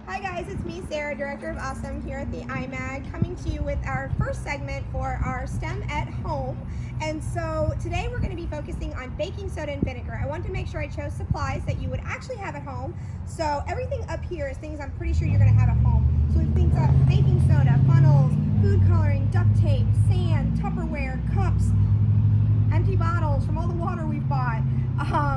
Hi guys, it's me, Sarah, Director of Awesome here at the IMAG, coming to you with our first segment for our STEM at Home. And so today we're going to be focusing on baking soda and vinegar. I wanted to make sure I chose supplies that you would actually have at home. So everything up here is things I'm pretty sure you're going to have at home. So we have things like baking soda, funnels, food coloring, duct tape, sand, Tupperware, cups, empty bottles from all the water we've bought.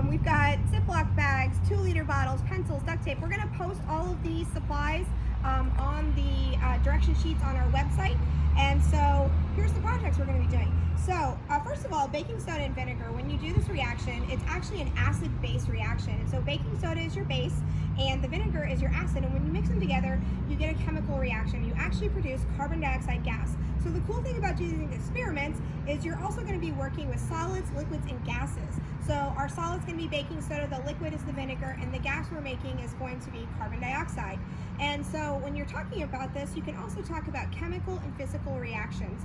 We've got Ziploc bags, 2-liter bottles, pencils, duct tape. We're going to post all of these supplies on the direction sheets on our website. And so here's the projects we're going to be doing. So first of all, baking soda and vinegar, when you do this reaction, it's actually an acid-base reaction. And so baking soda is your base and the vinegar is your acid. And when you mix them together, you get a chemical reaction. You actually produce carbon dioxide gas. So the cool thing about doing these experiments is you're also going to be working with solids, liquids, and gases. So our solid's going to be baking soda, the liquid is the vinegar, and the gas we're making is going to be carbon dioxide. And so when you're talking about this, you can also talk about chemical and physical reactions,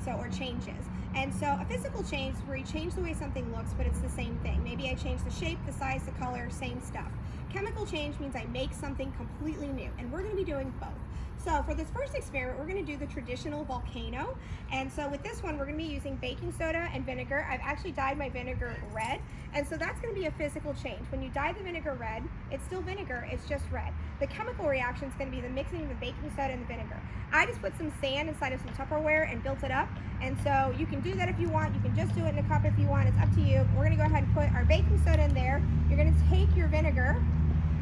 or changes. And so a physical change is where you change the way something looks, but it's the same thing. Maybe I change the shape, the size, the color, same stuff. Chemical change means I make something completely new, and we're going to be doing both. So for this first experiment, we're going to do the traditional volcano. And so with this one, we're going to be using baking soda and vinegar. I've actually dyed my vinegar red. And so that's going to be a physical change. When you dye the vinegar red, it's still vinegar, it's just red. The chemical reaction is going to be the mixing of the baking soda and the vinegar. I just put some sand inside of some Tupperware and built it up. And so you can do that if you want. You can just do it in a cup if you want. It's up to you. We're going to go ahead and put our baking soda in there. You're going to take your vinegar.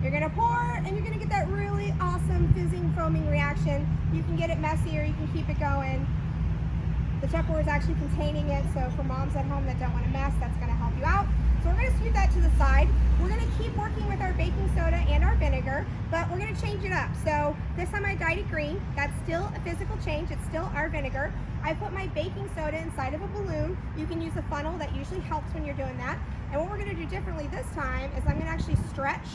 You're going to pour, and you're going to get that really awesome fizzing, foaming reaction. You can get it messy or you can keep it going. The Tupperware is actually containing it, so for moms at home that don't want to mess, that's going to help you out. So we're going to scoot that to the side. We're going to keep working with our baking soda and our vinegar, but we're going to change it up. So this time I dyed it green. That's still a physical change. It's still our vinegar. I put my baking soda inside of a balloon. You can use a funnel. That usually helps when you're doing that. And what we're going to do differently this time is I'm going to actually stretch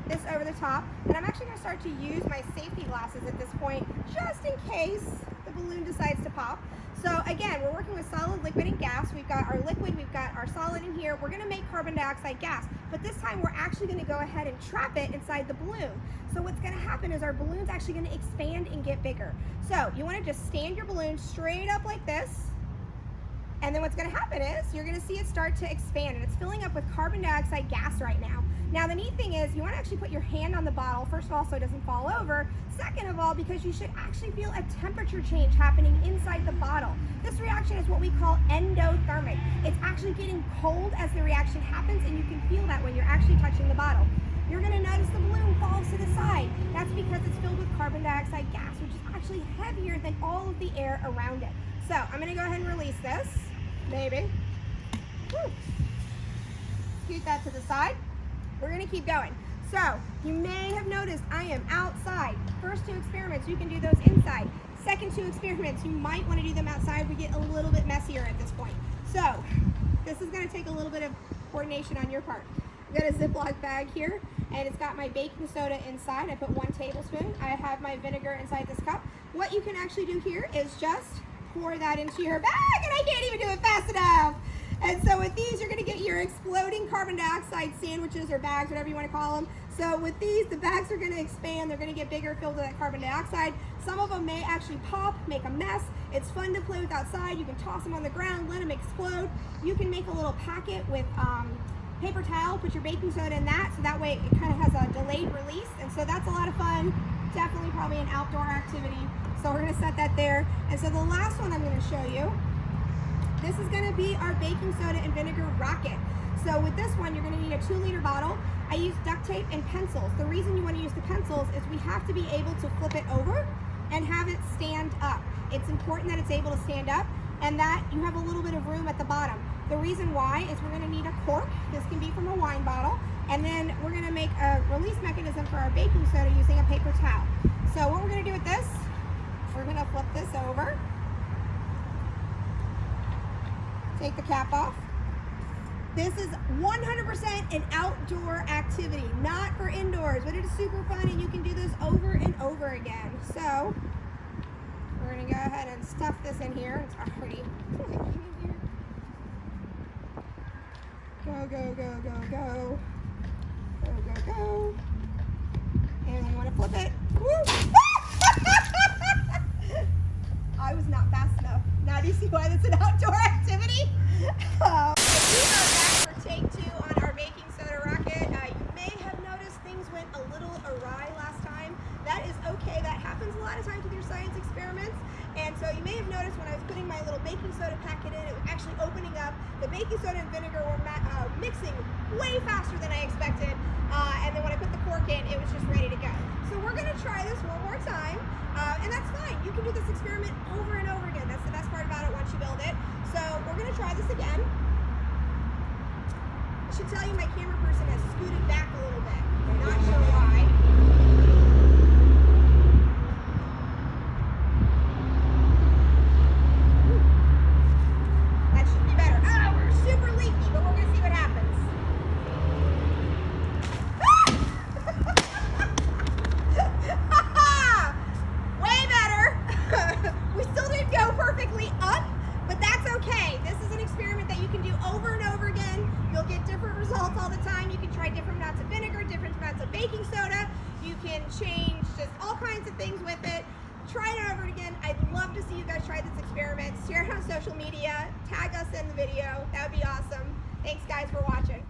this over the top, and I'm actually going to start to use my safety glasses at this point just in case the balloon decides to pop. So again, we're working with solid, liquid, and gas. We've got our liquid, we've got our solid in here. We're going to make carbon dioxide gas, but this time we're actually going to go ahead and trap it inside the balloon. So what's going to happen is our balloon's actually going to expand and get bigger. So you want to just stand your balloon straight up like this. And then what's going to happen is you're going to see it start to expand, and it's filling up with carbon dioxide gas right now. Now the neat thing is you want to actually put your hand on the bottle, first of all, so it doesn't fall over. Second of all, because you should actually feel a temperature change happening inside the bottle. This reaction is what we call endothermic. It's actually getting cold as the reaction happens, and you can feel that when you're actually touching the bottle. You're going to notice the balloon falls to the side. That's because it's filled with carbon dioxide gas, which is actually heavier than all of the air around it. So I'm going to go ahead and release this. Maybe. Woo. Scoot that to the side. We're going to keep going. So you may have noticed I am outside. First 2 experiments, you can do those inside. Second 2 experiments, you might want to do them outside. We get a little bit messier at this point. So this is going to take a little bit of coordination on your part. I've got a Ziploc bag here, and it's got my baking soda inside. I put 1 tablespoon. I have my vinegar inside this cup. What you can actually do here is just pour that into your bag, and I can't even do it fast enough. And so with these, you're going to get your exploding carbon dioxide sandwiches or bags, whatever you want to call them. So with these, the bags are going to expand. They're going to get bigger, filled with that carbon dioxide. Some of them may actually pop, make a mess. It's fun to play with outside. You can toss them on the ground, let them explode. You can make a little packet with paper towel, put your baking soda in that, so that way it kind of has a delayed release. And so that's a lot of fun. Definitely probably an outdoor activity. So we're going to set that there. And so the last one I'm going to show you, this is going to be our baking soda and vinegar rocket. So with this one, you're going to need a 2-liter bottle. I use duct tape and pencils. The reason you want to use the pencils is we have to be able to flip it over and have it stand up. It's important that it's able to stand up and that you have a little bit of room at the bottom. The reason why is we're going to need a cork. This can be from a wine bottle. And then we're going to make a release mechanism for our baking soda using a paper towel. So what we're going to do with this, we're going to flip this over. Take the cap off. This is 100% an outdoor activity, not for indoors, but it is super fun and you can do this over and over again. So we're going to go ahead and stuff this in here. It's already go, go, go, go, go, go, go, go. You want to flip it? Woo! I was not fast enough. Now do you see why that's an outdoor activity? We are back for take 2 on our baking soda rocket. You may have noticed things went a little awry last time. That is okay. That happens a lot of times with your science experiments. And so you may have noticed when I was putting my little baking soda packet in, it was actually opening up. The baking soda and vinegar were mixing way faster than I expected. And then when I put the cork in, it was just ready to go. So we're going to try this one more time. And that's fine. You can do this experiment over and over again. That's the best part about it once you build it. So we're going to try this again. I should tell you my camera person has scooted back a little bit. I'm not sure why. That should be better. Oh, we're super leaky, but we're going to see what happens. Way better. We still didn't go perfectly up, but that's okay. This is an experiment that you can do over and over again. You'll get different results all the time. You can try different amounts of vinegar, different amounts of baking soda. You can change just all kinds of things with it. Try it over again. I'd love to see you guys try this experiment. Share it on social media. Tag us in the video. That would be awesome. Thanks guys for watching.